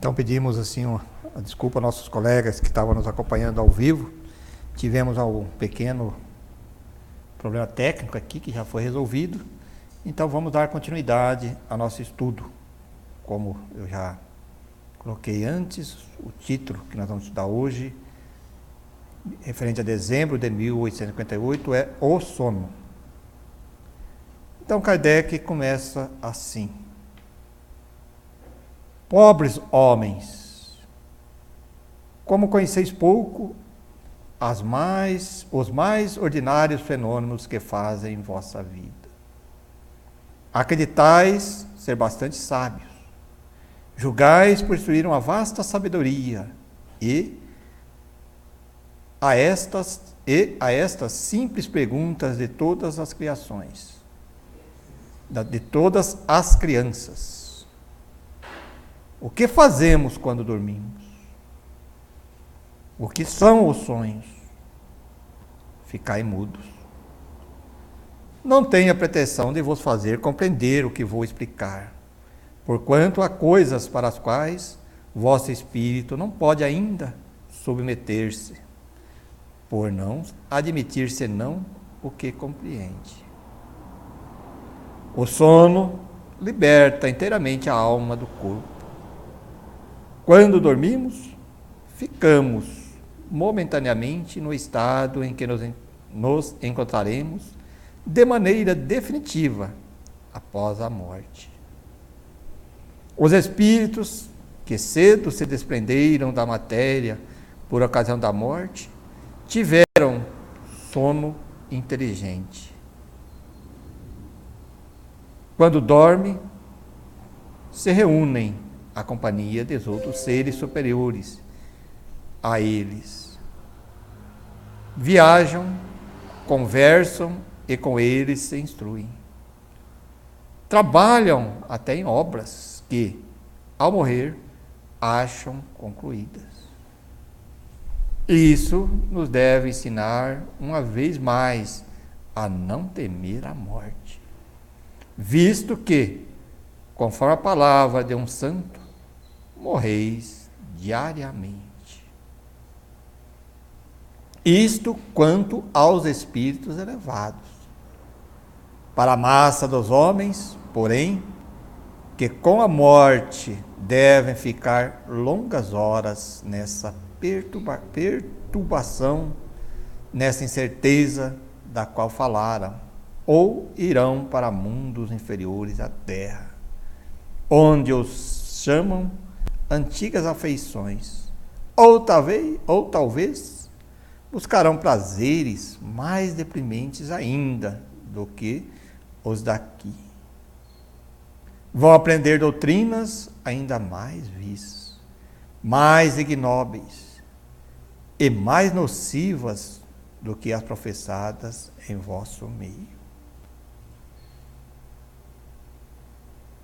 Então pedimos assim uma desculpa aos nossos colegas que estavam nos acompanhando ao vivo. Tivemos um pequeno problema técnico aqui que já foi resolvido. Então vamos dar continuidade ao nosso estudo. Como eu já coloquei antes, o título que nós vamos estudar hoje, referente a dezembro de 1858, é O Sono. Então Kardec começa assim: pobres homens, como conheceis pouco os mais ordinários fenômenos que fazem em vossa vida. Acreditais ser bastante sábios, julgais possuir uma vasta sabedoria e a estas simples perguntas de todas as criações, de todas as crianças: o que fazemos quando dormimos? O que são os sonhos? Ficai mudos. Não tenho a pretensão de vos fazer compreender o que vou explicar, porquanto há coisas para as quais vosso espírito não pode ainda submeter-se, por não admitir senão o que compreende. O sono liberta inteiramente a alma do corpo. Quando dormimos, ficamos momentaneamente no estado em que nos encontraremos de maneira definitiva após a morte. Os espíritos que cedo se desprenderam da matéria por ocasião da morte tiveram sono inteligente. Quando dormem, se reúnem à companhia dos outros seres superiores a eles. Viajam, conversam e com eles se instruem. Trabalham até em obras que, ao morrer, acham concluídas. E isso nos deve ensinar, uma vez mais, a não temer a morte, visto que, conforme a palavra de um santo, morreis diariamente. Isto quanto aos espíritos elevados. Para a massa dos homens, porém, que com a morte devem ficar longas horas nessa perturbação, nessa incerteza da qual falaram, ou irão para mundos inferiores à terra, onde os chamam antigas afeições, ou talvez buscarão prazeres mais deprimentes ainda do que os daqui. Vão aprender doutrinas ainda mais vis, mais ignóbeis e mais nocivas do que as professadas em vosso meio.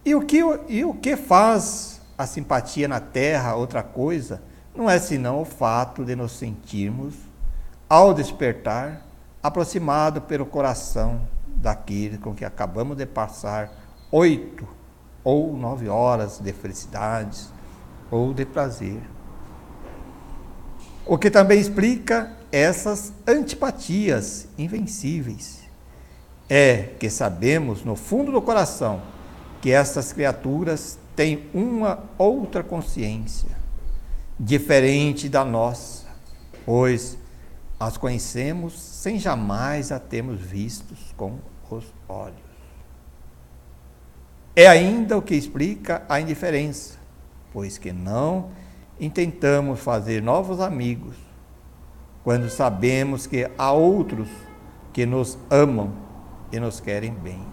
E o que faz a simpatia na terra, outra coisa, não é senão o fato de nos sentirmos, ao despertar, aproximado pelo coração daquele com que acabamos de passar 8 ou 9 horas de felicidades ou de prazer. O que também explica essas antipatias invencíveis é que sabemos no fundo do coração que estas criaturas têm uma outra consciência, diferente da nossa, pois as conhecemos sem jamais a termos vistos com os olhos. É ainda o que explica a indiferença, pois que não intentamos fazer novos amigos, quando sabemos que há outros que nos amam e nos querem bem.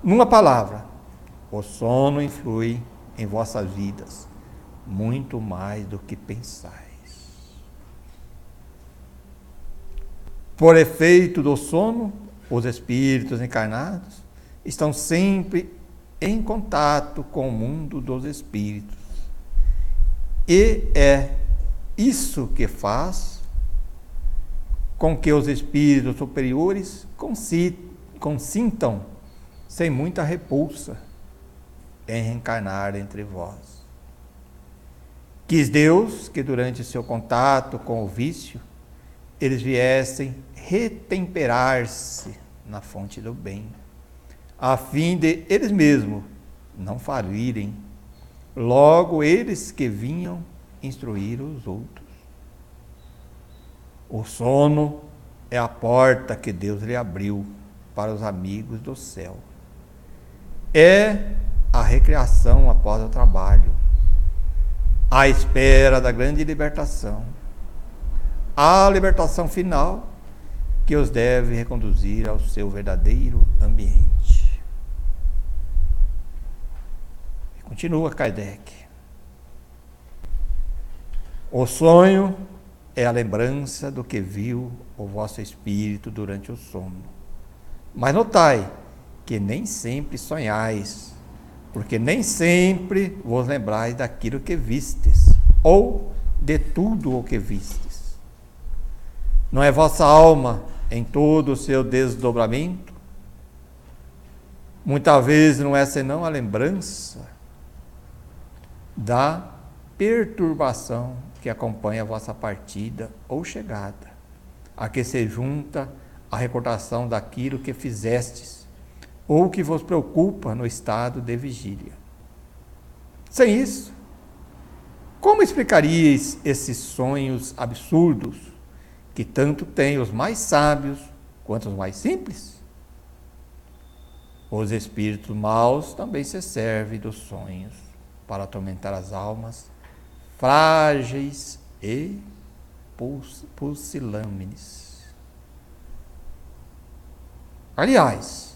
Numa palavra, o sono influi em vossas vidas muito mais do que pensais. Por efeito do sono, os espíritos encarnados estão sempre em contato com o mundo dos espíritos. E é isso que faz com que os espíritos superiores consintam sem muita repulsa em reencarnar entre vós. Quis Deus que durante o seu contato com o vício, eles viessem retemperar-se na fonte do bem, a fim de eles mesmos não falirem, logo eles que vinham instruir os outros. O sono é a porta que Deus lhe abriu para os amigos do céu. É a recreação após o trabalho, à espera da grande libertação, a libertação final que os deve reconduzir ao seu verdadeiro ambiente. E continua Kardec. O sonho é a lembrança do que viu o vosso espírito durante o sono. Mas notai que nem sempre sonhais, porque nem sempre vos lembrais daquilo que vistes, ou de tudo o que vistes. Não é vossa alma, em todo o seu desdobramento, muitas vezes não é senão a lembrança da perturbação que acompanha a vossa partida ou chegada, a que se junta a recordação daquilo que fizestes, ou que vos preocupa no estado de vigília. Sem isso, como explicaríeis esses sonhos absurdos que tanto têm os mais sábios quanto os mais simples? Os espíritos maus também se servem dos sonhos para atormentar as almas frágeis e pusilâmines. Aliás,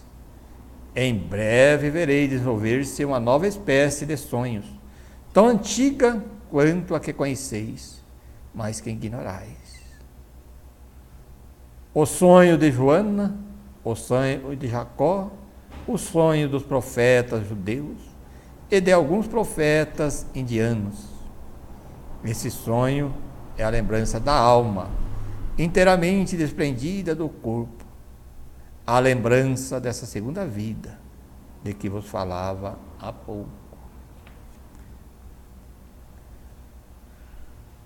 em breve vereis desenvolver-se uma nova espécie de sonhos, tão antiga quanto a que conheceis, mas que ignorais. O sonho de Joana, o sonho de Jacó, o sonho dos profetas judeus e de alguns profetas indianos. Esse sonho é a lembrança da alma, inteiramente desprendida do corpo, a lembrança dessa segunda vida, de que vos falava há pouco.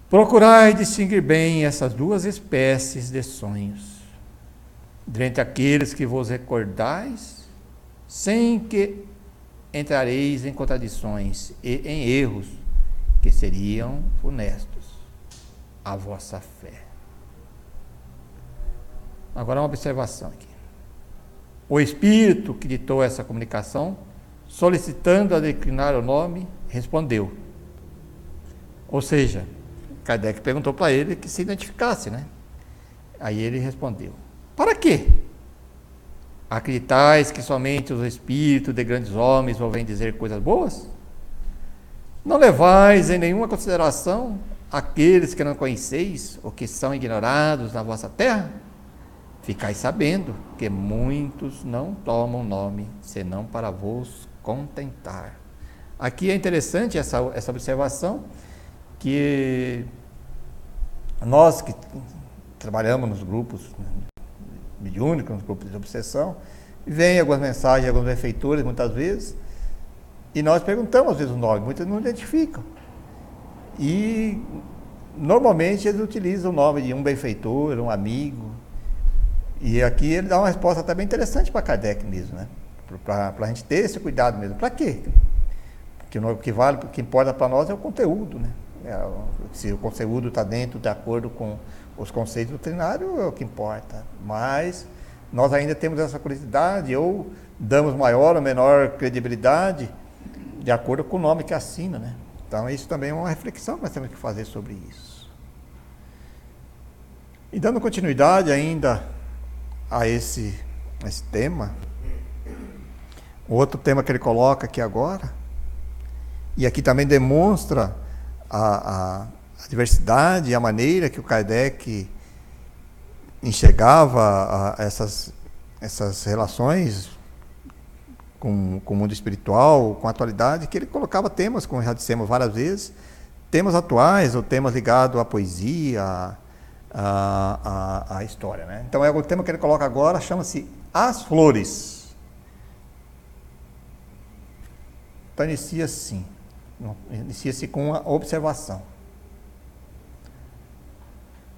Procurai distinguir bem essas duas espécies de sonhos, dentre aqueles que vos recordais, sem que entrareis em contradições e em erros que seriam funestos à vossa fé. Agora uma observação aqui. O espírito que ditou essa comunicação, solicitando a declinar o nome, respondeu. Ou seja, Kardec perguntou para ele que se identificasse, né? Aí ele respondeu: para quê? Acreditais que somente os espíritos de grandes homens vão dizer coisas boas? Não levais em nenhuma consideração aqueles que não conheceis ou que são ignorados na vossa terra? Ficai sabendo que muitos não tomam nome, senão para vos contentar. Aqui é interessante essa observação, que nós que trabalhamos nos grupos mediúnicos, nos grupos de obsessão, vem algumas mensagens, alguns benfeitores, muitas vezes, e nós perguntamos às vezes o nome, muitos não identificam. E normalmente eles utilizam o nome de um benfeitor, um amigo. E aqui ele dá uma resposta até bem interessante para Kardec mesmo, né? Para a gente ter esse cuidado mesmo. Para quê? Porque o que importa para nós é o conteúdo, né? Se o conteúdo está dentro, de acordo com os conceitos doutrinários, é o que importa. Mas nós ainda temos essa curiosidade, ou damos maior ou menor credibilidade de acordo com o nome que assina, né? Então isso também é uma reflexão que nós temos que fazer sobre isso. E dando continuidade ainda a esse tema, o outro tema que ele coloca aqui agora, e aqui também demonstra a diversidade e a maneira que o Kardec enxergava essas relações com o mundo espiritual, com a atualidade, que ele colocava temas, como já dissemos várias vezes, temas atuais ou temas ligados à poesia, à história, né? Então o tema que ele coloca agora chama-se As Flores. Então inicia-se com uma observação.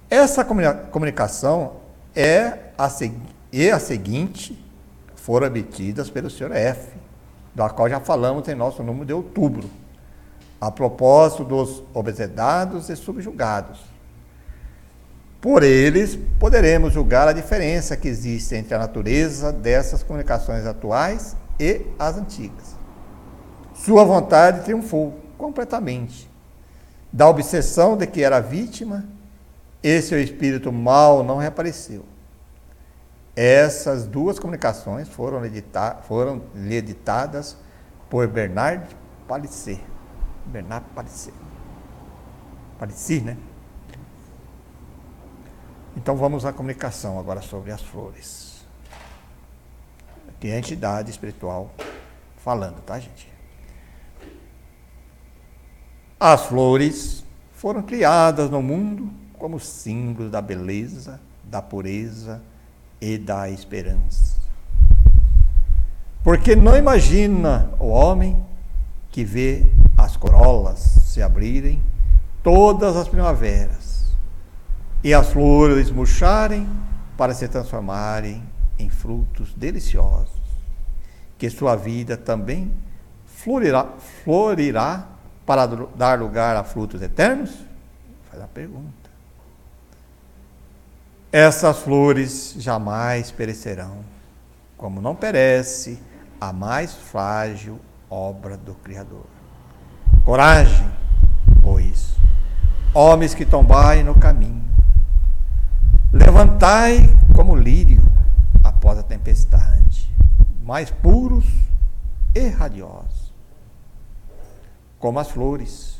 Essa comunicação a seguinte foram obtidas pelo Sr. F., da qual já falamos em nosso número de outubro, a propósito dos obsedados e subjugados. Por eles, poderemos julgar a diferença que existe entre a natureza dessas comunicações atuais e as antigas. Sua vontade triunfou completamente da obsessão de que era vítima, e seu espírito mau não reapareceu. Essas duas comunicações foram lhe editadas por Bernard Palissy. Palissy, né? Então vamos à comunicação agora sobre as flores. Aqui é a entidade espiritual falando, tá, gente? As flores foram criadas no mundo como símbolo da beleza, da pureza e da esperança. Porque não imagina o homem que vê as corolas se abrirem todas as primaveras e as flores murcharem para se transformarem em frutos deliciosos, que sua vida também florirá para dar lugar a frutos eternos? Faz a pergunta. Essas flores jamais perecerão, como não perece a mais frágil obra do Criador. Coragem, pois, homens que tombai no caminho, levantai como lírio após a tempestade, mais puros e radiosos. Como as flores,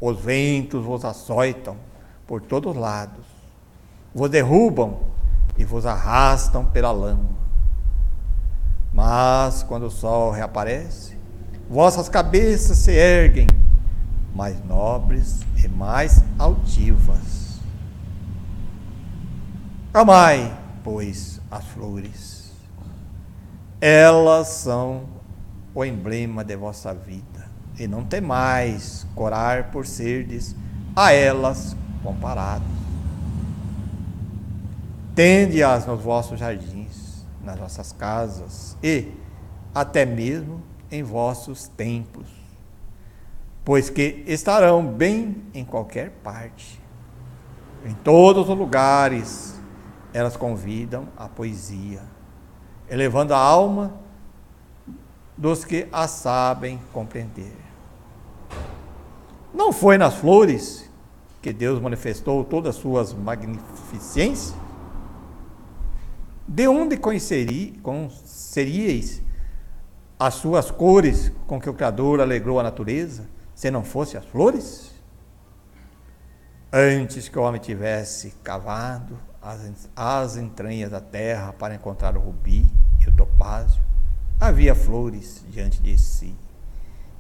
os ventos vos açoitam por todos os lados, vos derrubam e vos arrastam pela lama. Mas quando o sol reaparece, vossas cabeças se erguem, mais nobres e mais altivas. Amai, pois, as flores. Elas são o emblema de vossa vida, e não temais corar por serdes a elas comparados. Tende-as nos vossos jardins, nas vossas casas e até mesmo em vossos templos, pois que estarão bem em qualquer parte. Em todos os lugares elas convidam a poesia, elevando a alma dos que a sabem compreender. Não foi nas flores que Deus manifestou todas as suas magnificências? De onde conheceríeis as suas cores com que o Criador alegrou a natureza, se não fosse as flores? Antes que o homem tivesse cavado as entranhas da terra para encontrar o rubi e o topázio, havia flores diante de si.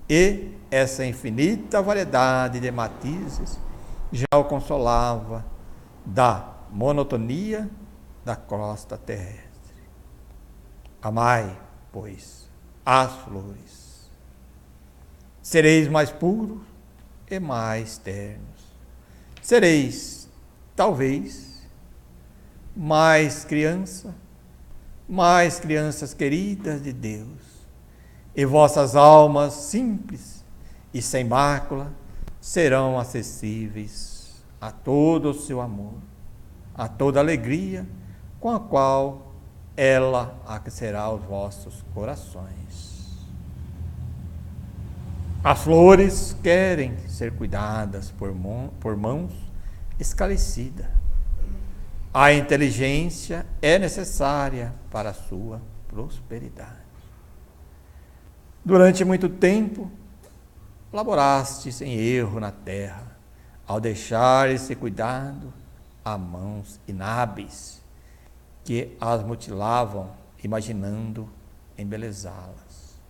E essa infinita variedade de matizes já o consolava da monotonia da crosta terrestre. Amai, pois, as flores. Sereis mais puros e mais ternos. Sereis, talvez, mais crianças queridas de Deus. E vossas almas simples e sem mácula serão acessíveis a todo o seu amor, a toda alegria com a qual ela aquecerá os vossos corações. As flores querem ser cuidadas por mãos esclarecidas. A inteligência é necessária para a sua prosperidade. Durante muito tempo, laboraste sem erro na terra, ao deixar esse cuidado a mãos inábeis, que as mutilavam, imaginando embelezá-las.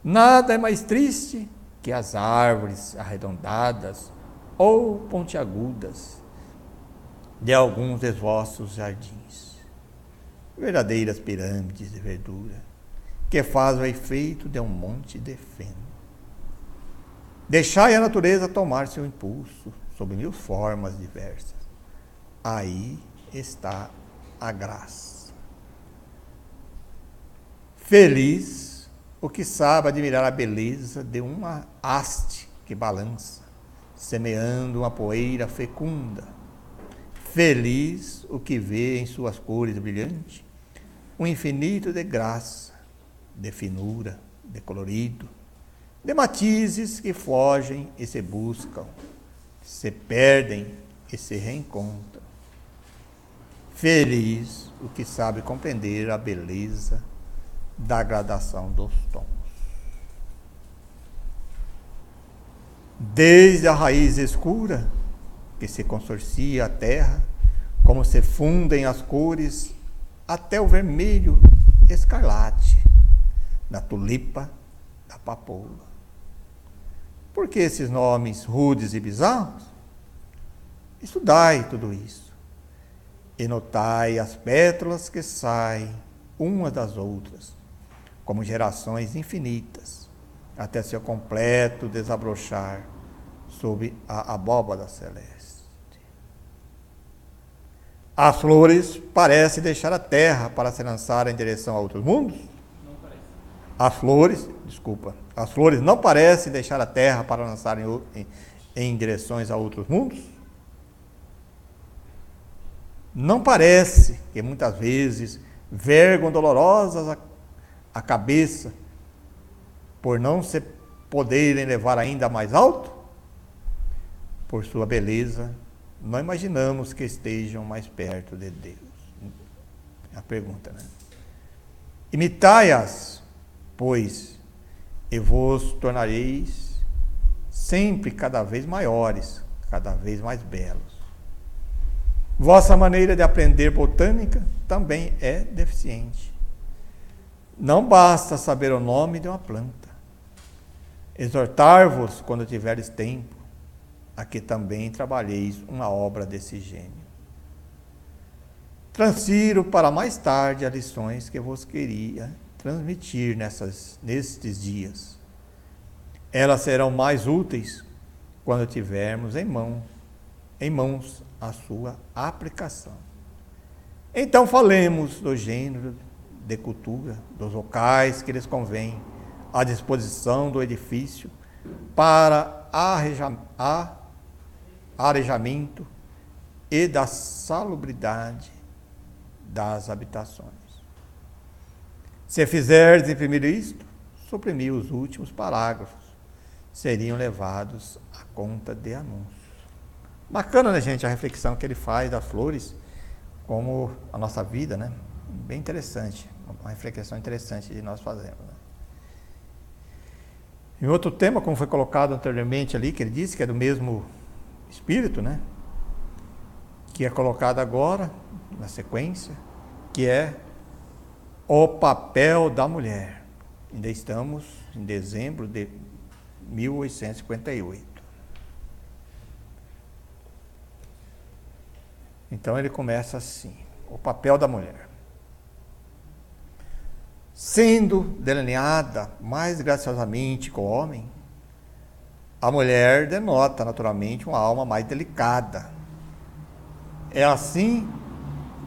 Nada é mais triste que as árvores arredondadas ou pontiagudas de alguns de vossos jardins, verdadeiras pirâmides de verdura, que faz o efeito de um monte de feno. Deixai a natureza tomar seu impulso sob mil formas diversas, aí está a graça. Feliz o que sabe admirar a beleza de uma haste que balança, semeando uma poeira fecunda. Feliz o que vê em suas cores brilhantes um infinito de graça, de finura, de colorido, de matizes que fogem e se buscam, se perdem e se reencontram. Feliz o que sabe compreender a beleza da gradação dos tons. Desde a raiz escura que se consorcia a terra, como se fundem as cores, até o vermelho escarlate da tulipa, da papoula. Por que esses nomes rudes e bizarros? Estudai tudo isso e notai as pétalas que saem umas das outras, como gerações infinitas, até seu completo desabrochar sob a abóbada celeste. As flores parecem deixar a terra para se lançar em direção a outros mundos? Não parece. As flores não parecem deixar a terra para lançar em direções a outros mundos? Não parece que muitas vezes vergam dolorosas a cabeça por não se poderem levar ainda mais alto? Por sua beleza, não imaginamos que estejam mais perto de Deus. É a pergunta, né? Imitai-as, pois, e vos tornareis sempre cada vez maiores, cada vez mais belos. Vossa maneira de aprender botânica também é deficiente. Não basta saber o nome de uma planta. Exortar-vos, quando tiveres tempo, a que também trabalheis uma obra desse gênio. Transfiro para mais tarde as lições que vos queria transmitir nestes dias. Elas serão mais úteis quando tivermos em mãos a sua aplicação. Então falemos do gênero de cultura, dos locais que lhes convém, à disposição do edifício para arejamento e da salubridade das habitações. Se fizerdes imprimir isto, suprimir os últimos parágrafos, seriam levados à conta de anúncios. Bacana, né, gente, a reflexão que ele faz das flores como a nossa vida, né? Bem interessante, uma reflexão interessante de nós fazermos, né? E outro tema, como foi colocado anteriormente ali, que ele disse que é do mesmo espírito, né? Que é colocado agora, na sequência, que é o papel da mulher. Ainda estamos em dezembro de 1858. Então ele começa assim: o papel da mulher. Sendo delineada mais graciosamente que o homem, a mulher denota naturalmente uma alma mais delicada. É assim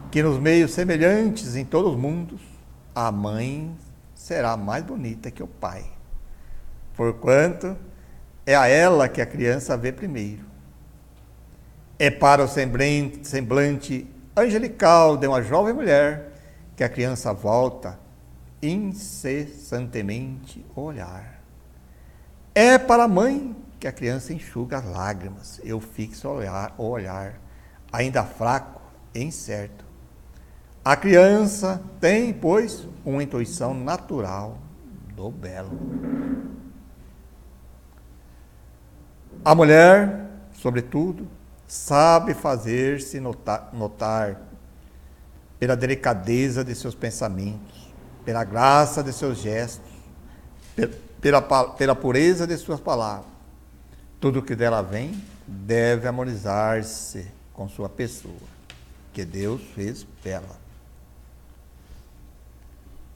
que nos meios semelhantes em todos os mundos, a mãe será mais bonita que o pai, porquanto é a ela que a criança vê primeiro. É para o semblante angelical de uma jovem mulher que a criança volta incessantemente o olhar. É para a mãe que a criança enxuga as lágrimas. Eu fixo o olhar, ainda fraco e incerto. A criança tem, pois, uma intuição natural do belo. A mulher, sobretudo, sabe fazer-se notar pela delicadeza de seus pensamentos, pela graça de seus gestos, pela pureza de suas palavras. Tudo que dela vem deve harmonizar-se com sua pessoa, que Deus fez bela.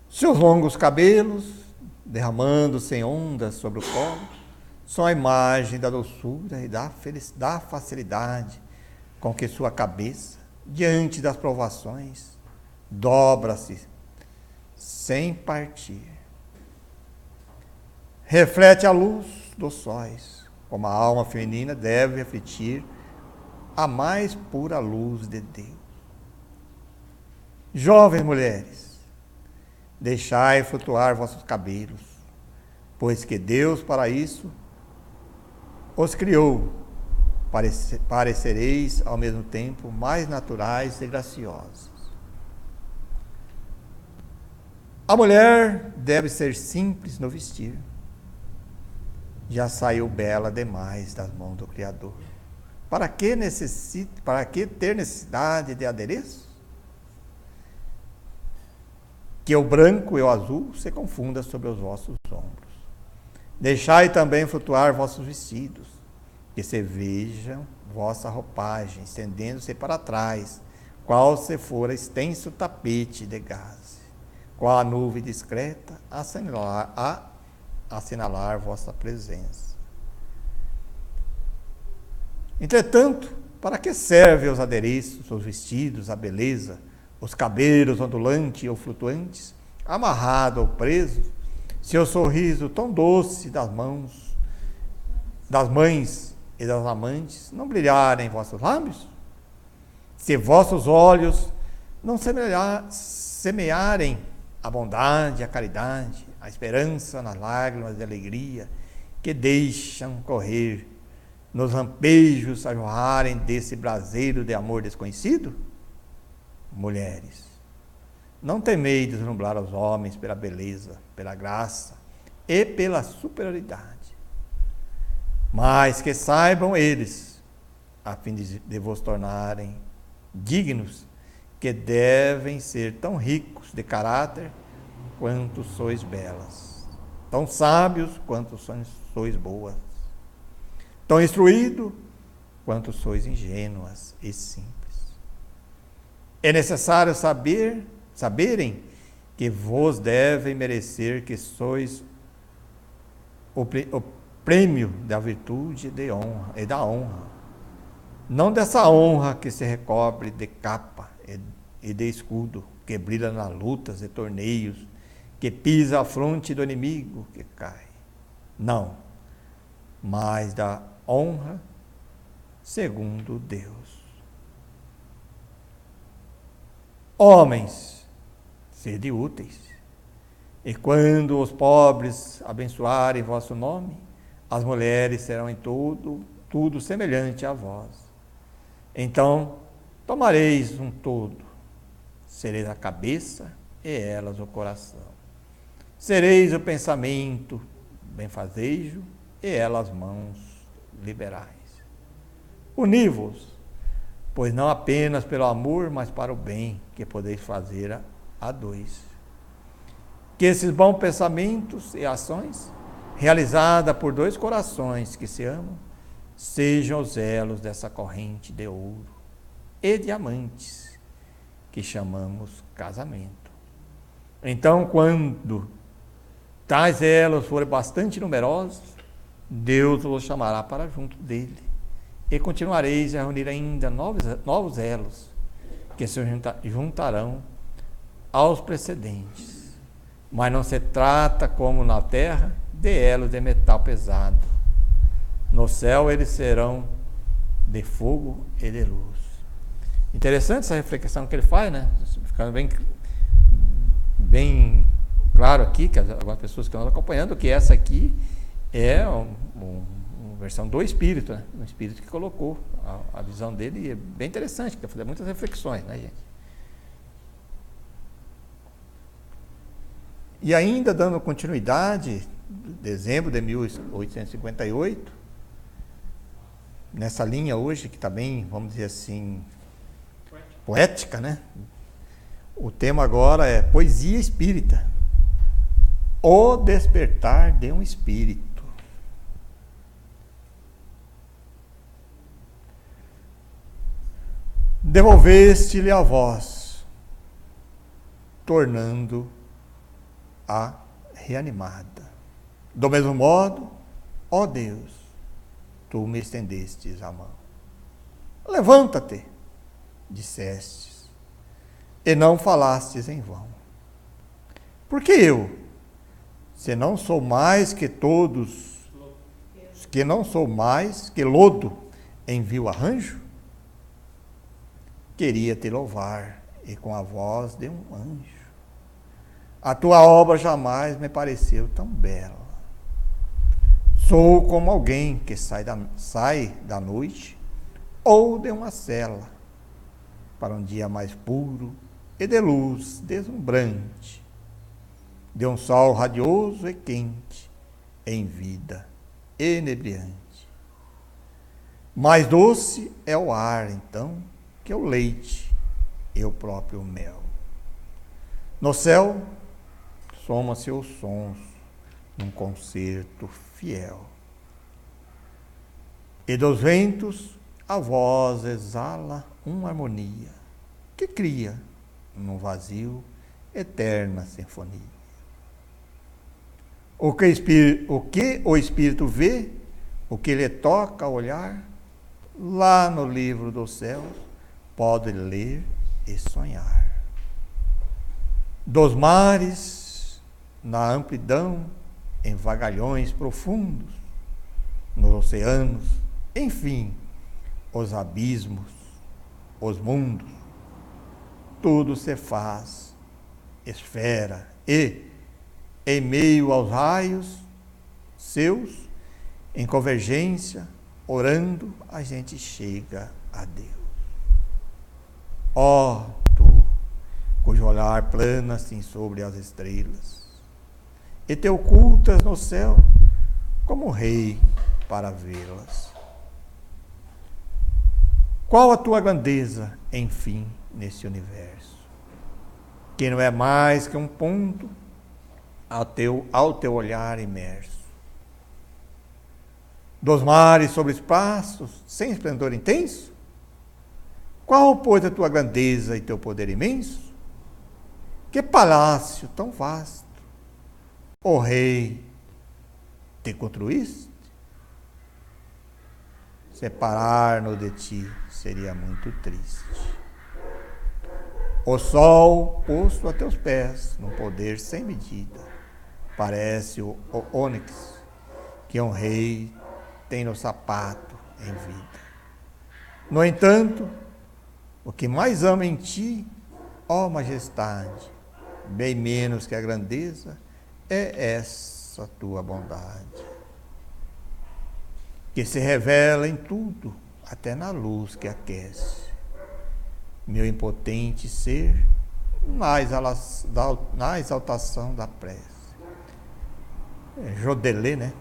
Seus longos cabelos, derramando-se em ondas sobre o colo, são a imagem da doçura e da facilidade com que sua cabeça, diante das provações, dobra-se sem partir. Reflete a luz dos sóis, como a alma feminina deve refletir a mais pura luz de Deus. Jovens mulheres, deixai flutuar vossos cabelos, pois que Deus para isso os criou, parecereis ao mesmo tempo mais naturais e graciosos. A mulher deve ser simples no vestir. Já saiu bela demais das mãos do Criador. Para que ter necessidade de adereço? Que o branco e o azul se confundam sobre os vossos ombros. Deixai também flutuar vossos vestidos, que se vejam vossa roupagem, estendendo-se para trás, qual se fora extenso tapete de gaze, qual a nuvem discreta a assinalar vossa presença. Entretanto, para que servem os adereços, os vestidos, a beleza, os cabelos ondulantes ou flutuantes, amarrado ou preso, se o sorriso tão doce das mãos, das mães e das amantes não brilharem em vossos lábios? Se vossos olhos não semearem a bondade, a caridade, a esperança nas lágrimas de alegria que deixam correr nos lampejos a jorrarem desse braseiro de amor desconhecido? Mulheres, não temeis deslumbrar os homens pela beleza, pela graça e pela superioridade, mas que saibam eles, a fim de vos tornarem dignos, que devem ser tão ricos de caráter quanto sois belas, tão sábios quanto sois boas, tão instruídos quanto sois ingênuas e simples. É necessário saberem que vos devem merecer que sois o prêmio da virtude e da honra, não dessa honra que se recobre de capa e de escudo, que brilha nas lutas e torneios, que pisa a fronte do inimigo que cai. Não, mas da honra segundo Deus. Homens, sede úteis, e quando os pobres abençoarem vosso nome, as mulheres serão em tudo semelhante a vós. Então, tomareis um todo, sereis a cabeça e elas o coração. Sereis o pensamento benfazejo e elas mãos liberais. Uni-vos, pois não apenas pelo amor, mas para o bem que podeis fazer a dois. Que esses bons pensamentos e ações, realizadas por dois corações que se amam, sejam os elos dessa corrente de ouro e diamantes que chamamos casamento. Então, quando tais elos forem bastante numerosos, Deus os chamará para junto dele, e continuareis a reunir ainda novos elos, que se juntarão aos precedentes. Mas não se trata, como na terra, de elos de metal pesado. No céu eles serão de fogo e de luz. Interessante essa reflexão que ele faz, né? Ficando bem claro aqui, que algumas pessoas que estão acompanhando, que essa aqui é uma versão do Espírito, né? Um Espírito que colocou a visão dele, e é bem interessante, que fazer muitas reflexões, né, gente? E ainda dando continuidade, dezembro de 1858, nessa linha hoje, que está bem, vamos dizer assim, poética, né? O tema agora é Poesia Espírita. O despertar de um espírito. Devolveste-lhe a voz, tornando-a reanimada. Do mesmo modo, ó Deus, tu me estendestes a mão. Levanta-te, dissestes, e não falastes em vão. Porque eu, se não sou mais que todos, que não sou mais que lodo em vil arranjo, queria te louvar, e com a voz de um anjo. A tua obra jamais me pareceu tão bela. Sou como alguém que sai da noite ou de uma cela para um dia mais puro e de luz deslumbrante, de um sol radioso e quente, em vida inebriante. Mais doce é o ar, então, que o leite e o próprio mel. No céu, soma-se os sons num concerto fiel. E dos ventos, a voz exala uma harmonia que cria, num vazio, eterna sinfonia. O que o Espírito vê, o que lhe toca olhar, lá no livro dos céus, pode ler e sonhar. Dos mares, na amplidão, em vagalhões profundos, nos oceanos, enfim, os abismos, os mundos, tudo se faz esfera e, em meio aos raios seus, em convergência, orando, a gente chega a Deus. Ó tu, cujo olhar plana assim sobre as estrelas, e te ocultas no céu como rei para vê-las. Qual a tua grandeza, enfim, nesse universo, que não é mais que um ponto ao teu olhar imerso? Dos mares sobre espaços, sem esplendor intenso? Qual, pois, a tua grandeza e teu poder imenso? Que palácio tão vasto, ó Rei, te construíste? Separar-nos de ti seria muito triste. O sol posto a teus pés, num poder sem medida, parece o ônix que um rei tem no sapato em vida. No entanto, o que mais ama em ti, ó majestade, bem menos que a grandeza, é essa tua bondade, que se revela em tudo, até na luz que aquece meu impotente ser, na exaltação da prece. Jodelê, né?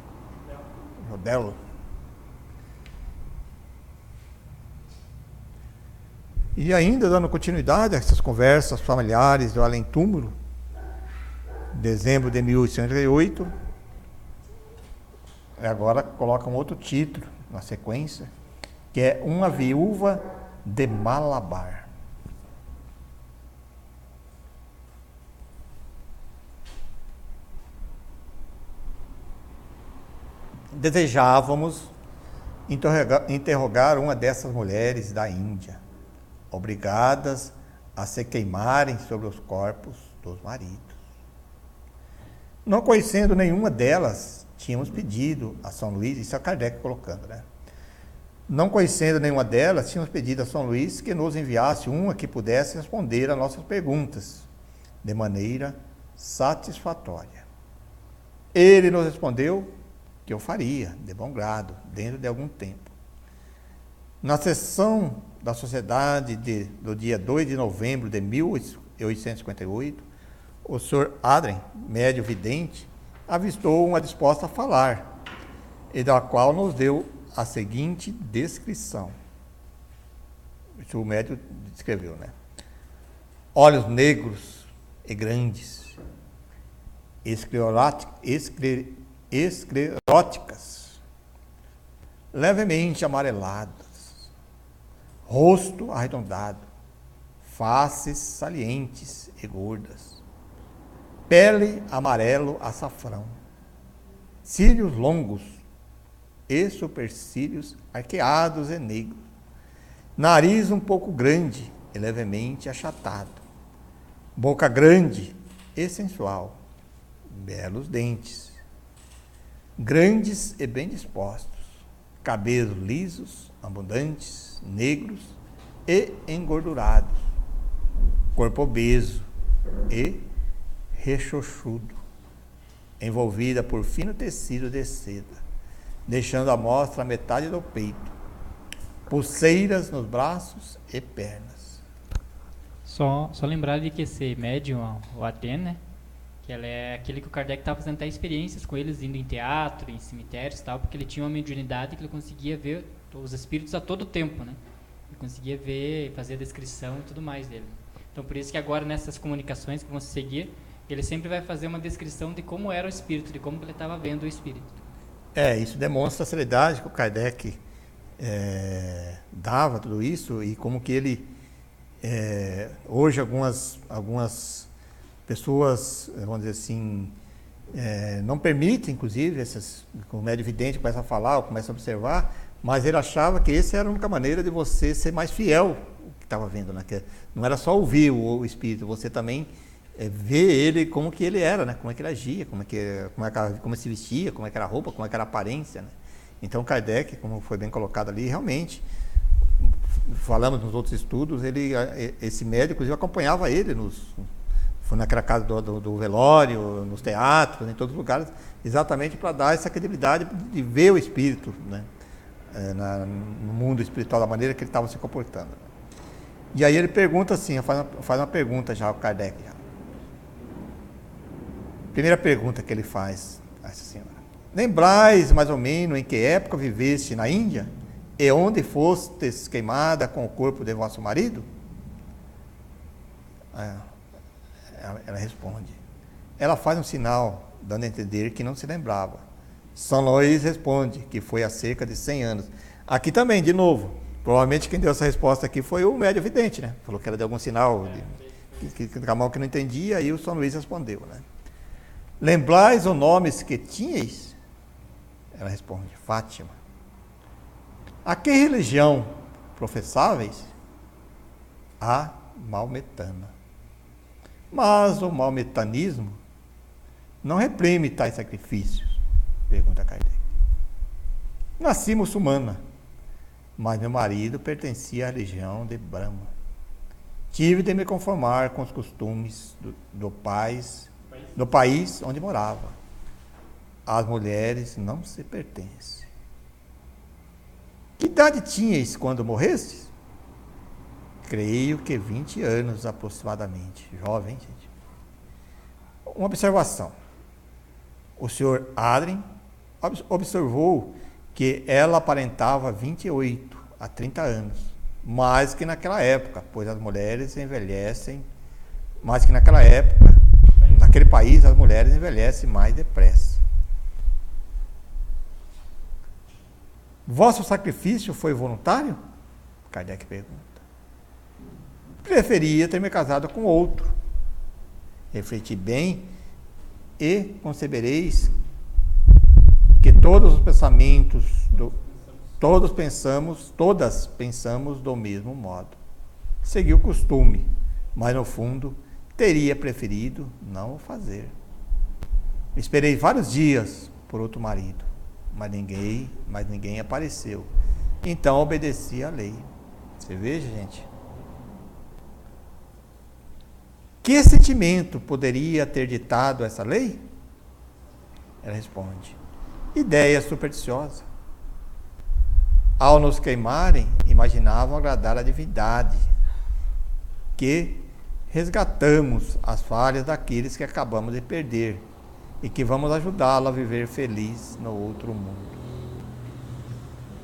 Jodelo. E ainda dando continuidade a essas conversas familiares do além-túmulo, dezembro de 1888, agora coloca um outro título na sequência, que é Uma Viúva de Malabar. Desejávamos interrogar uma dessas mulheres da Índia, obrigadas a se queimarem sobre os corpos dos maridos. Não conhecendo nenhuma delas, tínhamos pedido a São Luís, isso é Kardec colocando, né? Não conhecendo nenhuma delas, tínhamos pedido a São Luís que nos enviasse uma que pudesse responder a nossas perguntas de maneira satisfatória. Ele nos respondeu que eu faria, de bom grado, dentro de algum tempo. Na sessão da Sociedade do dia 2 de novembro de 1858, o Sr. Adrien, médio vidente, avistou uma disposta a falar, e da qual nos deu a seguinte descrição. Isso o médio descreveu, né? Olhos negros e grandes, escleróticas, levemente amareladas, rosto arredondado, faces salientes e gordas, pele amarelo açafrão, cílios longos e supercílios arqueados e negros, Nariz um pouco grande e levemente achatado. Boca grande e sensual. Belos dentes. Grandes e bem dispostos. Cabelos lisos, abundantes, negros e engordurados. Corpo obeso e rechochudo, envolvida por fino tecido de seda, deixando à mostra a metade do peito, pulseiras nos braços e pernas. Só lembrar de que esse médium, o Adrien, né? Que ela é aquele que o Kardec estava fazendo até experiências com eles, indo em teatro, em cemitérios e tal, porque ele tinha uma mediunidade que ele conseguia ver os espíritos a todo tempo, né? Ele conseguia ver, fazer a descrição e tudo mais dele. Então, por isso que agora, nessas comunicações que vão se seguir, ele sempre vai fazer uma descrição de como era o espírito, de como ele estava vendo o espírito. Isso demonstra a seriedade que o Kardec dava tudo isso, e como que ele, hoje, algumas pessoas, vamos dizer assim, não permitem, inclusive, o médium vidente começa a falar, ou começa a observar, mas ele achava que essa era a única maneira de você ser mais fiel que estava vendo, né? Que não era só ouvir o espírito, você também ver ele como que ele era, né? Como é que ele agia, como se vestia, como é que era a roupa, como é que era a aparência, né? Então Kardec, como foi bem colocado ali, realmente, falamos nos outros estudos, esse médico acompanhava ele foi naquela casa do velório, nos teatros, em todos os lugares, exatamente para dar essa credibilidade de ver o espírito, né? No mundo espiritual, da maneira que ele estava se comportando. E aí ele pergunta assim, faz uma pergunta já ao Kardec. Primeira pergunta que ele faz a essa senhora: lembrais mais ou menos em que época viveste na Índia e onde fostes queimada com o corpo de vosso marido? Ela responde. Ela faz um sinal, dando a entender que não se lembrava. São Luís responde que foi há cerca de 100 anos. Aqui também, de novo, provavelmente quem deu essa resposta aqui foi o médium vidente, né? Falou que era de algum sinal, que Camargo que não entendia, e o São Luís respondeu, né? Lembrais os nomes que tinhais? Ela responde, Fátima. A que religião professáveis? A maometana. Mas o maometanismo não reprime tais sacrifícios, pergunta Kardec. Nasci muçulmana, mas meu marido pertencia à religião de Brahma. Tive de me conformar com os costumes do país onde morava. As mulheres não se pertencem. Que idade tinhas quando morrestes? Creio que 20 anos aproximadamente. Jovem, gente. Uma observação. O senhor Adrien observou que ela aparentava 28 a 30 anos, mais que naquela época, pois as mulheres envelhecem, mais que naquela época, naquele país, as mulheres envelhecem mais depressa. Vosso sacrifício foi voluntário? Kardec pergunta. Preferia ter me casado com outro. Refleti bem e concebereis que todos os pensamentos, todas pensamos do mesmo modo. Segui o costume, mas no fundo teria preferido não o fazer. Esperei vários dias por outro marido, mas ninguém apareceu. Então obedeci à lei. Você veja, gente. Que sentimento poderia ter ditado essa lei? Ela responde: ideia supersticiosa. Ao nos queimarem, imaginavam agradar a divindade, que resgatamos as falhas daqueles que acabamos de perder e que vamos ajudá-lo a viver feliz no outro mundo.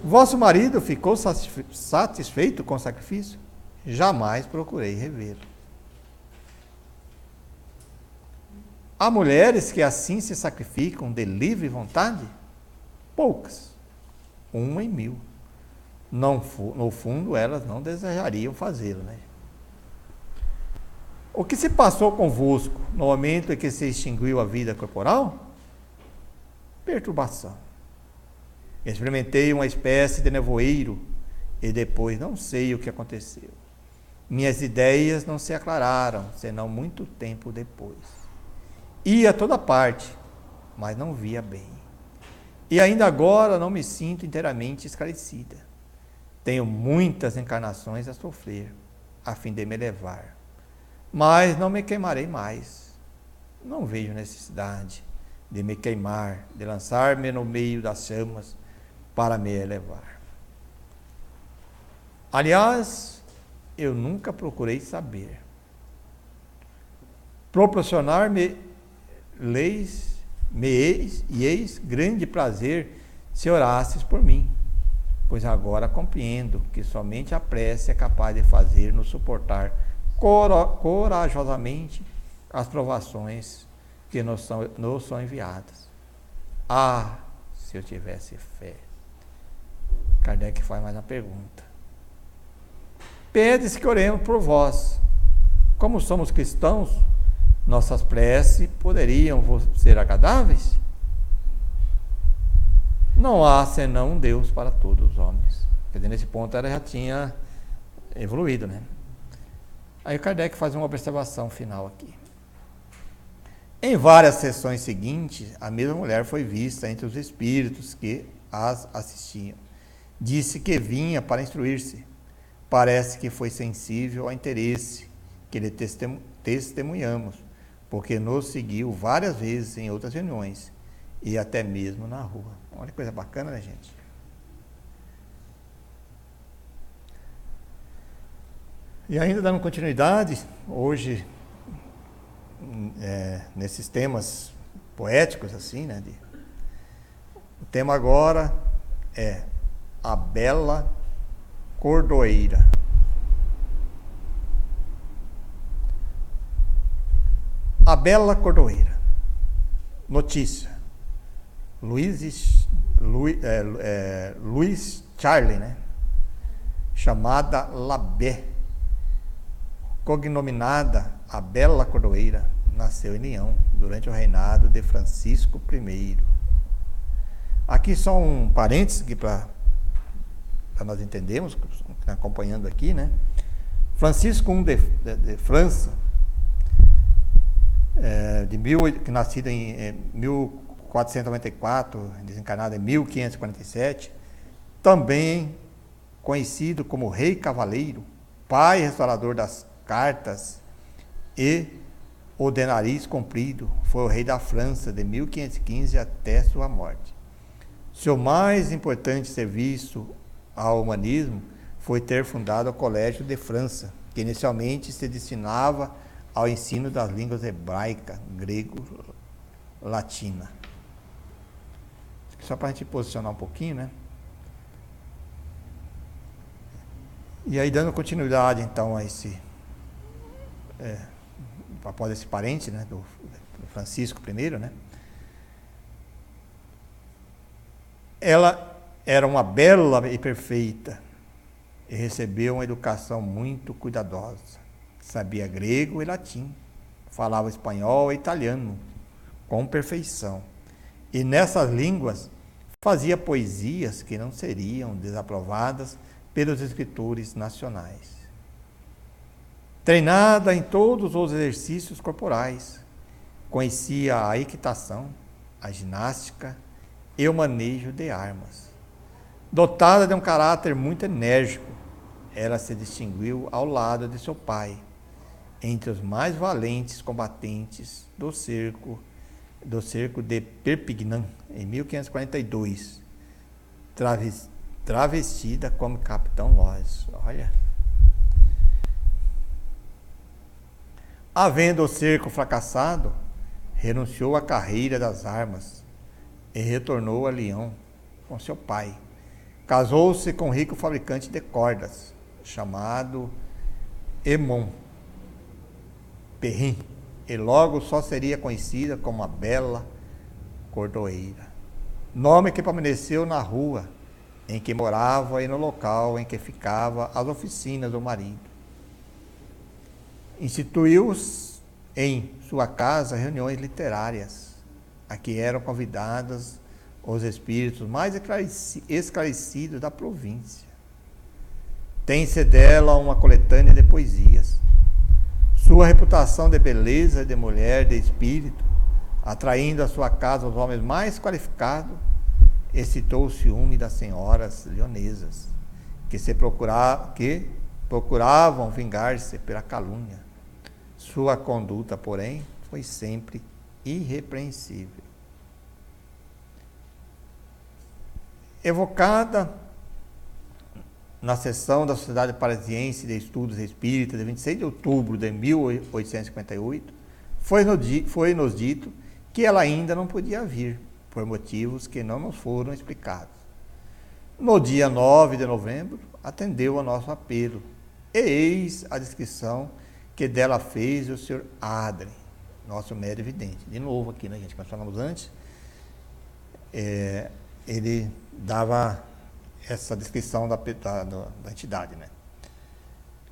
Vosso marido ficou satisfeito com o sacrifício? Jamais procurei revê-lo. Há mulheres que assim se sacrificam de livre vontade? Poucas. 1 em 1000. No fundo, elas não desejariam fazê-lo, né? O que se passou convosco no momento em que se extinguiu a vida corporal? Perturbação. Experimentei uma espécie de nevoeiro e depois não sei o que aconteceu. Minhas ideias não se aclararam, senão muito tempo depois. Ia a toda parte, mas não via bem. E ainda agora não me sinto inteiramente esclarecida. Tenho muitas encarnações a sofrer, a fim de me elevar. Mas não me queimarei mais. Não vejo necessidade de me queimar, de lançar-me no meio das chamas para me elevar. Aliás, eu nunca procurei saber. Proporcionar-me eis grande prazer se orasses por mim, pois agora compreendo que somente a prece é capaz de fazer-nos suportar corajosamente as provações que nos são enviadas. Ah, se eu tivesse fé. Kardec faz mais uma pergunta. Pede-se que oremos por vós. Como somos cristãos, nossas preces poderiam ser agradáveis? Não há senão um Deus para todos os homens. Quer dizer, nesse ponto ela já tinha evoluído, né? Aí o Kardec faz uma observação final aqui. Em várias sessões seguintes, a mesma mulher foi vista entre os espíritos que as assistiam. Disse que vinha para instruir-se. Parece que foi sensível ao interesse que lhe testemunhamos, porque nos seguiu várias vezes em outras reuniões e até mesmo na rua. Olha que coisa bacana, né, gente? E ainda dando continuidade, hoje, nesses temas poéticos, assim, né? O tema agora é a bela cordoeira. A bela cordoeira. Notícia. Luiz Charles, né? Chamada Labé, cognominada a Bela Cordoeira, nasceu em Leão durante o reinado de Francisco I. Aqui só um parênteses para nós entendermos, acompanhando aqui, né? Francisco I de França, nascido em 1494, desencarnado em 1547, também conhecido como Rei Cavaleiro, pai restaurador das cartas e o de nariz comprido, foi o rei da França de 1515 até sua morte. Seu mais importante serviço ao humanismo foi ter fundado o Colégio de França, que inicialmente se destinava ao ensino das línguas hebraica, grego, latina. Só para a gente posicionar um pouquinho, né? E aí, dando continuidade, então, a após esse parente, né, do Francisco I, né? Ela era uma bela e perfeita e recebeu uma educação muito cuidadosa. Sabia grego e latim, falava espanhol e italiano com perfeição. E nessas línguas fazia poesias que não seriam desaprovadas pelos escritores nacionais. Treinada em todos os exercícios corporais, conhecia a equitação, a ginástica e o manejo de armas. Dotada de um caráter muito enérgico, ela se distinguiu ao lado de seu pai, entre os mais valentes combatentes do cerco de Perpignan, em 1542, travestida como Capitão Lois. Olha. Havendo o cerco fracassado, renunciou à carreira das armas e retornou a Lyon com seu pai. Casou-se com um rico fabricante de cordas, chamado Aymon Perrin, e logo só seria conhecida como a Bela Cordoeira, nome que permaneceu na rua em que morava e no local em que ficava as oficinas do marido. Instituiu em sua casa reuniões literárias, a que eram convidados os espíritos mais esclarecidos da província. Tem-se dela uma coletânea de poesias. Sua reputação de beleza, de mulher, de espírito, atraindo à sua casa os homens mais qualificados, excitou o ciúme das senhoras leonesas, que procuravam vingar-se pela calúnia. Sua conduta, porém, foi sempre irrepreensível. Evocada na sessão da Sociedade Parisiense de Estudos Espíritas, de 26 de outubro de 1858, foi-nos dito que ela ainda não podia vir, por motivos que não nos foram explicados. No dia 9 de novembro, atendeu ao nosso apelo, e eis a descrição que dela fez o Sr. Adrien, nosso médium vidente. De novo aqui, né, gente, como nós falamos antes, ele dava essa descrição da entidade, né?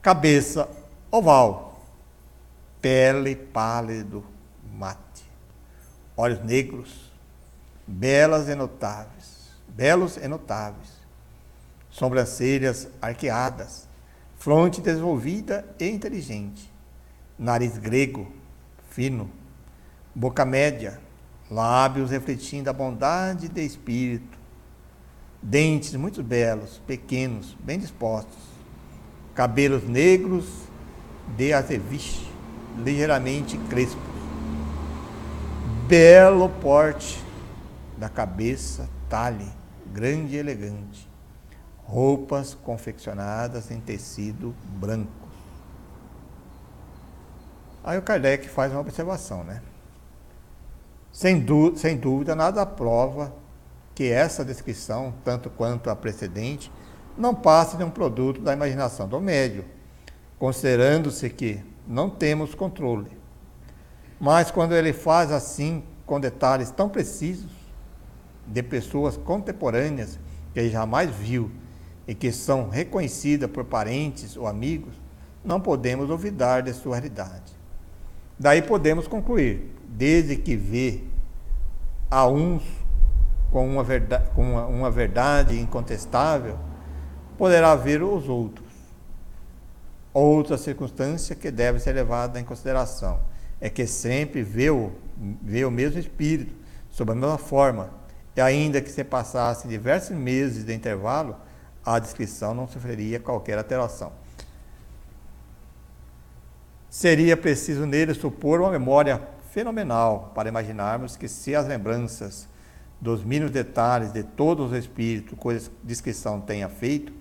Cabeça oval, pele pálido mate, olhos negros, belos e notáveis, sobrancelhas arqueadas, fronte desenvolvida e inteligente, nariz grego, fino, boca média, lábios refletindo a bondade de espírito, dentes muito belos, pequenos, bem dispostos, cabelos negros de azeviche, ligeiramente crespos, belo porte da cabeça, talhe, grande e elegante, roupas confeccionadas em tecido branco. Aí o Kardec faz uma observação, né? Sem dúvida, nada prova que essa descrição, tanto quanto a precedente, não passe de um produto da imaginação do médium, considerando-se que não temos controle. Mas quando ele faz assim, com detalhes tão precisos, de pessoas contemporâneas que ele jamais viu e que são reconhecidas por parentes ou amigos, não podemos duvidar de sua realidade. Daí podemos concluir, desde que vê a uns com uma verdade incontestável, poderá ver os outros. Outra circunstância que deve ser levada em consideração é que sempre vê o mesmo espírito, sob a mesma forma, e ainda que se passassem diversos meses de intervalo, a descrição não sofreria qualquer alteração. Seria preciso nele supor uma memória fenomenal para imaginarmos que, se as lembranças dos mínimos detalhes de todos os espíritos, cuja descrição tenha feito,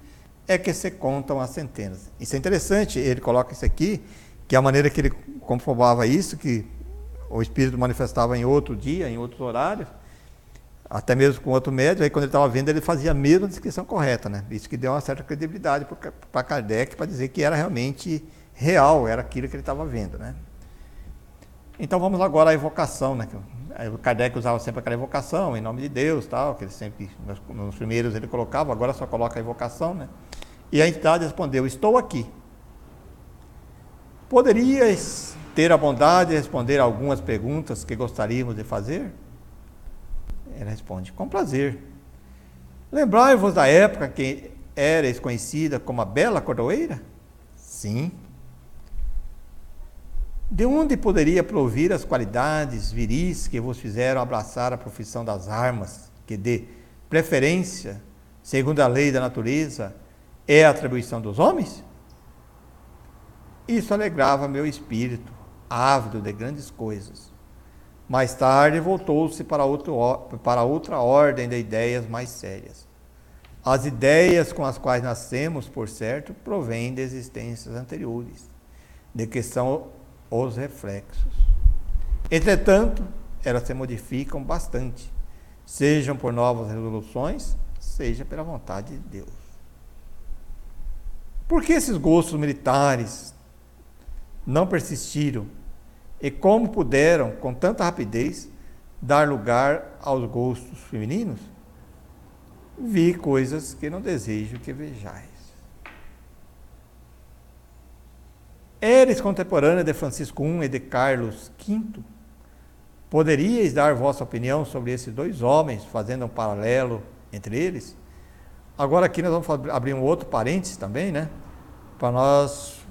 é que se contam as centenas. Isso é interessante, ele coloca isso aqui, que a maneira que ele comprovava isso, que o espírito manifestava em outro dia, em outros horários, até mesmo com outro médium, aí quando ele estava vendo, ele fazia a mesma descrição correta, né? Isso que deu uma certa credibilidade para Kardec, para dizer que era realmente real, era aquilo que ele estava vendo, né? Então vamos agora à evocação, né? O Kardec usava sempre aquela evocação, em nome de Deus, tal, que ele sempre, nos primeiros ele colocava, agora só coloca a evocação, né? E a entidade respondeu: estou aqui. Poderias ter a bondade de responder algumas perguntas que gostaríamos de fazer? Ela responde: com prazer. Lembrai-vos da época que erais conhecida como a Bela Cordoeira? Sim. De onde poderia provir as qualidades viris que vos fizeram abraçar a profissão das armas, que de preferência, segundo a lei da natureza, é a atribuição dos homens? Isso alegrava meu espírito, ávido de grandes coisas. Mais tarde voltou-se para outra ordem de ideias mais sérias. As ideias com as quais nascemos, por certo, provêm de existências anteriores, de que são os reflexos. Entretanto, elas se modificam bastante, sejam por novas resoluções, seja pela vontade de Deus. Por que esses gostos militares não persistiram e como puderam, com tanta rapidez, dar lugar aos gostos femininos? Vi coisas que não desejo que vejais. Eres contemporânea de Francisco I e de Carlos V? Poderíeis dar vossa opinião sobre esses dois homens, fazendo um paralelo entre eles? Agora aqui nós vamos abrir um outro parênteses também, né? para nós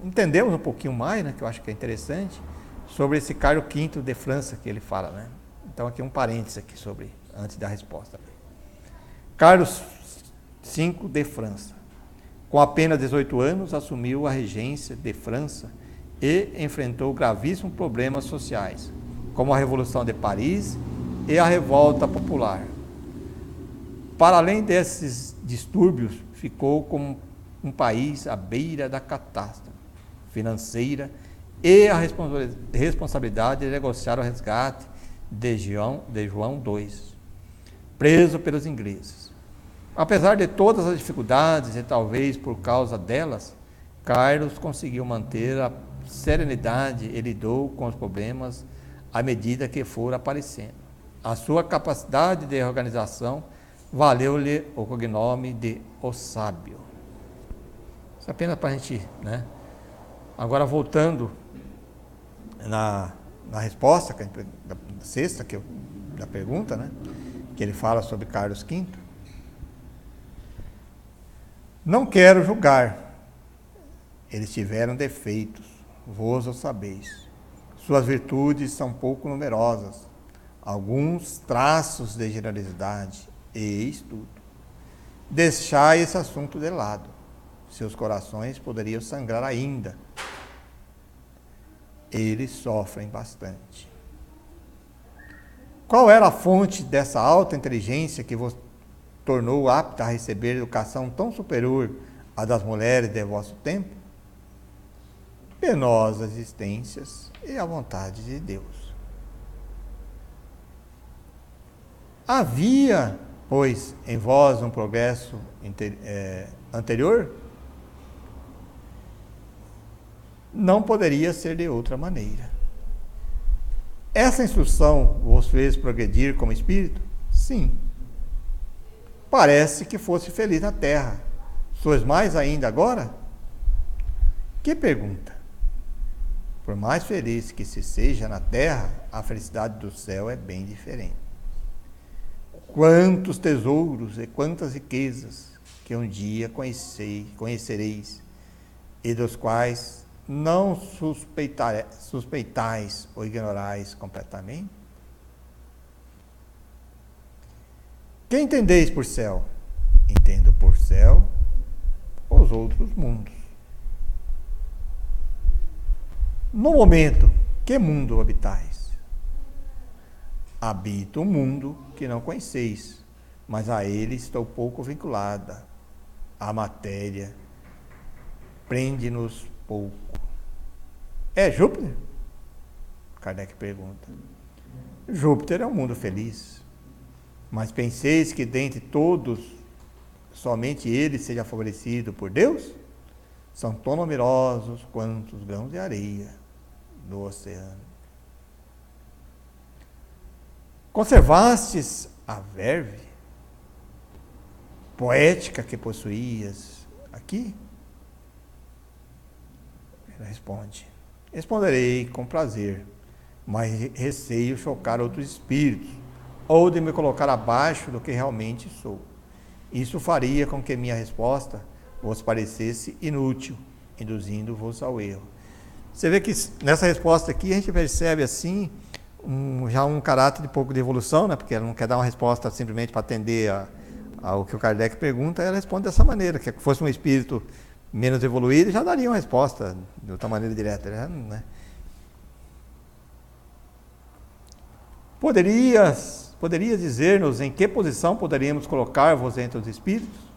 entendermos um pouquinho mais, né, que eu acho que é interessante, sobre esse Carlos V de França que ele fala, né? Então aqui um parênteses aqui sobre, antes da resposta. Carlos V de França, com apenas 18 anos, assumiu a regência de França e enfrentou gravíssimos problemas sociais, como a Revolução de Paris e a Revolta Popular. Para além desses distúrbios, ficou como um país à beira da catástrofe financeira e a responsabilidade de negociar o resgate de João II, preso pelos ingleses. Apesar de todas as dificuldades, e talvez por causa delas, Carlos conseguiu manter a serenidade e lidou com os problemas à medida que foram aparecendo. A sua capacidade de organização valeu-lhe o cognome de O Sábio. Isso é apenas para a gente, né? Agora, voltando na resposta, da sexta, da pergunta, né? Que ele fala sobre Carlos V. Não quero julgar. Eles tiveram defeitos, vós o sabeis. Suas virtudes são pouco numerosas, alguns traços de generosidade e estudo. Deixai esse assunto de lado. Seus corações poderiam sangrar ainda. Eles sofrem bastante. Qual era a fonte dessa alta inteligência que vos tornou apta a receber educação tão superior à das mulheres de vosso tempo? Penosas existências e a vontade de Deus. Havia, pois, em vós um progresso anterior? Não poderia ser de outra maneira. Essa instrução vos fez progredir como espírito? Sim. Parece que fosse feliz na terra. Sois mais ainda agora? Que pergunta? Por mais feliz que se seja na terra, a felicidade do céu é bem diferente. Quantos tesouros e quantas riquezas que um dia conhecereis e dos quais não suspeitais ou ignorais completamente? Que entendeis por céu? Entendo por céu os outros mundos. No momento, que mundo habitais? Habito um mundo que não conheceis, mas a ele estou pouco vinculada. A matéria prende-nos pouco. É Júpiter? Kardec pergunta. Júpiter é um mundo feliz, mas penseis que dentre todos, somente ele seja favorecido por Deus? São tão numerosos quanto os grãos de areia do oceano. Conservastes a verve poética que possuías aqui? Ele responde: responderei com prazer, mas receio chocar outros espíritos, ou de me colocar abaixo do que realmente sou. Isso faria com que minha resposta vos parecesse inútil, induzindo-vos ao erro. Você vê que nessa resposta aqui a gente percebe assim já um caráter de pouco de evolução, né? Porque ela não quer dar uma resposta simplesmente para atender ao que o Kardec pergunta, ela responde dessa maneira, que fosse um espírito menos evoluído, já daria uma resposta de outra maneira direta, né? Poderias dizer-nos em que posição poderíamos colocar-vos entre os espíritos?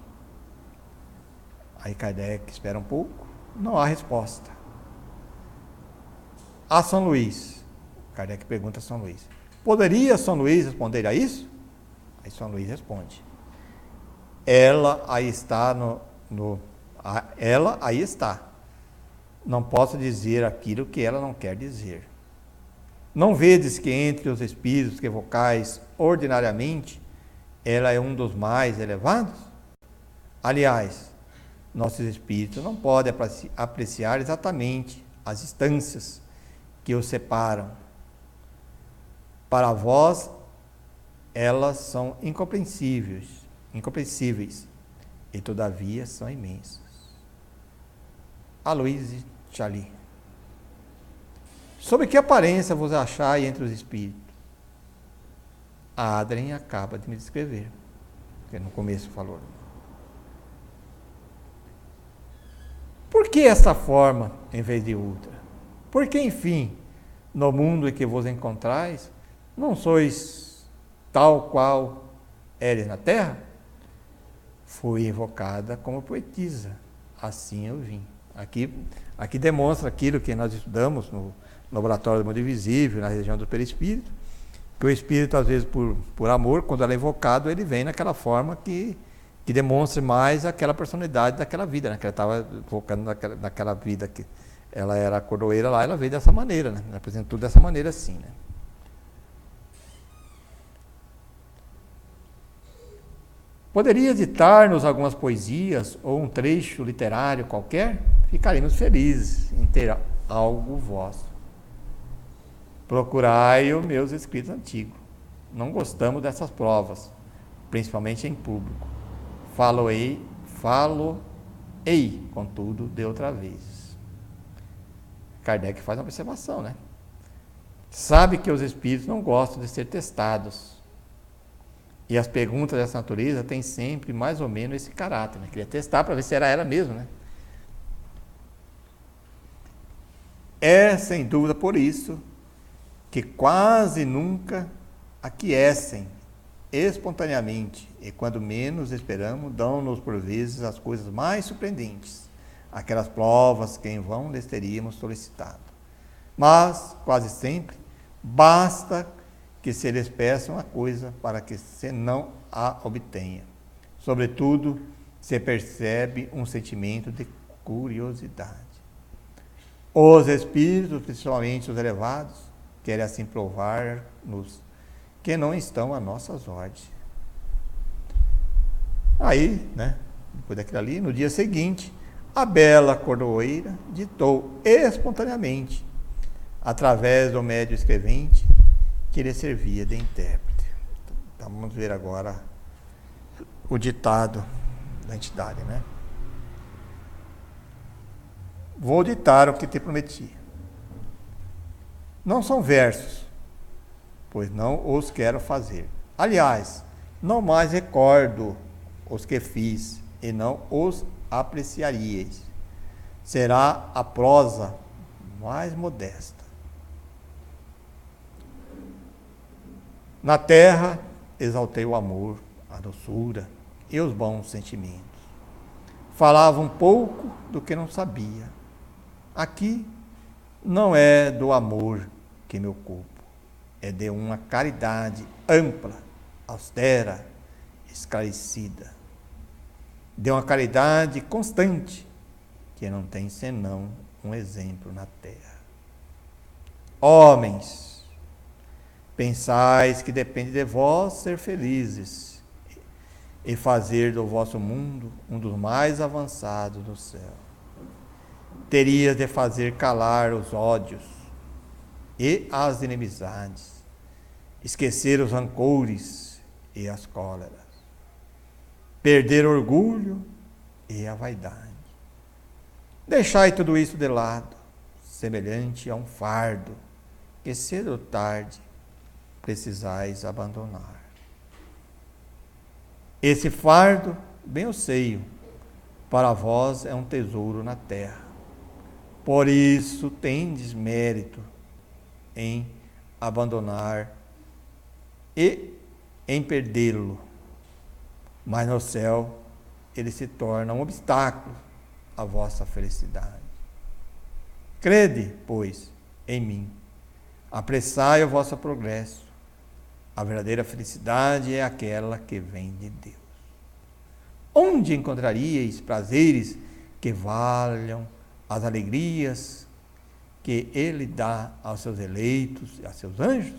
Aí Kardec espera um pouco, não há resposta. A São Luís, Kardec pergunta a São Luís: poderia São Luís responder a isso? Aí São Luís responde: ela aí está ela aí está. Não posso dizer aquilo que ela não quer dizer. Não vedes que entre os espíritos que evocais ordinariamente, ela é um dos mais elevados? Aliás, nossos espíritos não podem apreciar exatamente as distâncias que os separam. Para vós, elas são incompreensíveis, e todavia são imensas. Aloysio Chali. Sobre que aparência vos achai entre os espíritos? A Adrien acaba de me descrever, que no começo falou. Por que esta forma em vez de outra? Porque, enfim, no mundo em que vos encontrais, não sois tal qual eres na terra? Fui invocada como poetisa, assim eu vim. Aqui demonstra aquilo que nós estudamos no laboratório do mundo invisível, na região do perispírito, que o espírito, às vezes, por amor, quando ele é invocado, ele vem naquela forma que demonstre mais aquela personalidade daquela vida, né? Que ela estava invocando naquela vida que ela era a coroeira lá, ela veio dessa maneira, né? Ela apresenta tudo dessa maneira assim, né? Poderia ditar-nos algumas poesias ou um trecho literário qualquer? Ficaríamos felizes em ter algo vosso. Procurai os meus escritos antigos. Não gostamos dessas provas, principalmente em público. Falo-ei, contudo, de outra vez. Kardec faz uma observação, né? Sabe que os espíritos não gostam de ser testados. E as perguntas dessa natureza têm sempre mais ou menos esse caráter, né? Queria testar para ver se era ela mesmo, né? É, sem dúvida, por isso que quase nunca aquecem espontaneamente e, quando menos esperamos, dão-nos por vezes as coisas mais surpreendentes, aquelas provas que em vão lhes teríamos solicitado. Mas, quase sempre, basta que se lhes peça uma coisa para que se não a obtenha. Sobretudo, se percebe um sentimento de curiosidade. Os espíritos, principalmente os elevados, querem assim provar-nos que não estão a nossas ordens. Aí, né, depois daquilo ali, no dia seguinte, a bela coroeira ditou espontaneamente, através do médium escrevente, que lhe servia de intérprete. Então, vamos ver agora o ditado da entidade, né? Vou ditar o que te prometi. Não são versos, pois não os quero fazer. Aliás, não mais recordo os que fiz e não os apreciaríeis. Será a prosa mais modesta. Na terra, exaltei o amor, a doçura e os bons sentimentos. Falava um pouco do que não sabia. Aqui não é do amor que me ocupo, é de uma caridade ampla, austera, esclarecida. De uma caridade constante, que não tem senão um exemplo na terra. Homens, pensais que depende de vós ser felizes e fazer do vosso mundo um dos mais avançados do céu. Terias de fazer calar os ódios e as inimizades, esquecer os rancores e as cóleras, perder o orgulho e a vaidade. Deixai tudo isso de lado, semelhante a um fardo que cedo ou tarde precisais abandonar. Esse fardo, bem eu sei, para vós é um tesouro na terra. Por isso tendes mérito em abandonar e em perdê-lo. Mas no céu ele se torna um obstáculo à vossa felicidade. Crede, pois, em mim. Apressai o vosso progresso. A verdadeira felicidade é aquela que vem de Deus. Onde encontraríeis prazeres que valham as alegrias que Ele dá aos seus eleitos e a seus anjos?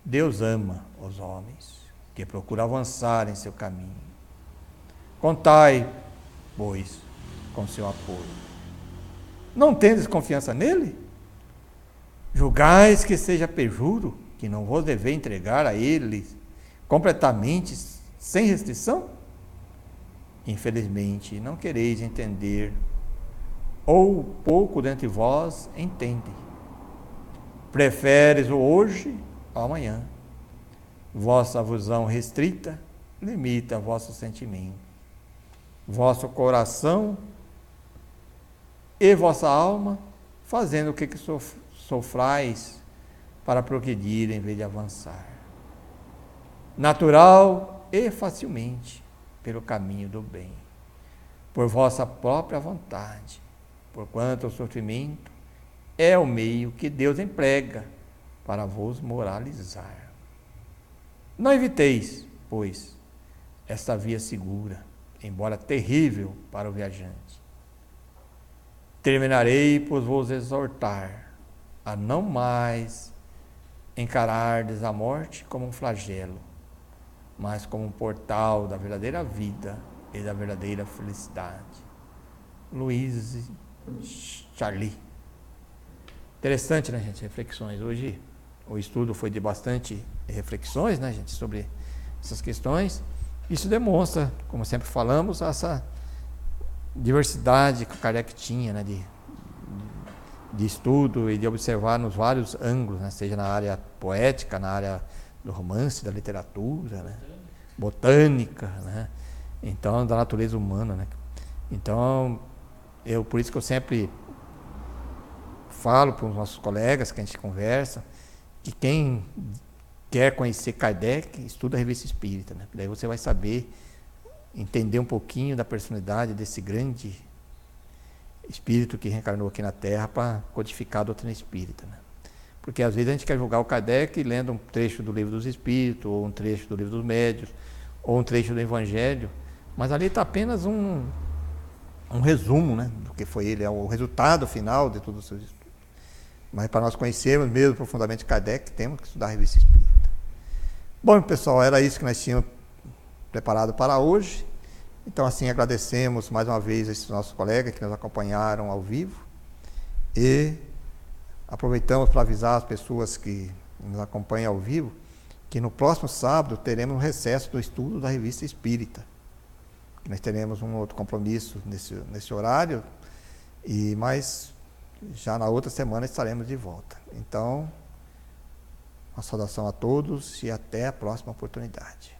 Deus ama os homens que procuram avançar em seu caminho. Contai, pois, com seu apoio. Não tendes confiança nele? Julgais que seja perjuro, que não vos devei entregar a ele completamente, sem restrição? Infelizmente, não quereis entender ou pouco dentre vós entende? Preferes o hoje ao amanhã. Vossa visão restrita limita vosso sentimento. Vosso coração e vossa alma fazendo o que sofrais para progredir em vez de avançar. Natural e facilmente pelo caminho do bem, por vossa própria vontade, porquanto o sofrimento é o meio que Deus emprega para vos moralizar. Não eviteis, pois, esta via segura, embora terrível para o viajante. Terminarei por vos exortar a não mais encarardes a morte como um flagelo, mas como um portal da verdadeira vida e da verdadeira felicidade. Louise Charlie. Interessante, né, gente? Reflexões. Hoje o estudo foi de bastante reflexões, né, gente, sobre essas questões. Isso demonstra, como sempre falamos, essa diversidade que o Kardec tinha, né, de estudo e de observar nos vários ângulos, né, seja na área poética, na área do romance, da literatura, né, botânica, né, então da natureza humana, né. Então, por isso que eu sempre falo para os nossos colegas que a gente conversa, que quem quer conhecer Kardec, estuda a Revista Espírita, né? Daí você vai saber entender um pouquinho da personalidade desse grande espírito que reencarnou aqui na Terra para codificar a doutrina espírita, né? Porque às vezes a gente quer julgar o Kardec lendo um trecho do Livro dos Espíritos, ou um trecho do Livro dos Médiuns, ou um trecho do Evangelho, mas ali está apenas um resumo, né, do que foi ele, é o resultado final de todos os seus estudos. Mas para nós conhecermos mesmo profundamente Kardec, temos que estudar a Revista Espírita. Bom, pessoal, era isso que nós tínhamos preparado para hoje. Então, assim, agradecemos mais uma vez a esses nossos colegas que nos acompanharam ao vivo e aproveitamos para avisar as pessoas que nos acompanham ao vivo que no próximo sábado teremos um recesso do estudo da Revista Espírita. Nós teremos um outro compromisso nesse horário, mas já na outra semana estaremos de volta. Então, uma saudação a todos e até a próxima oportunidade.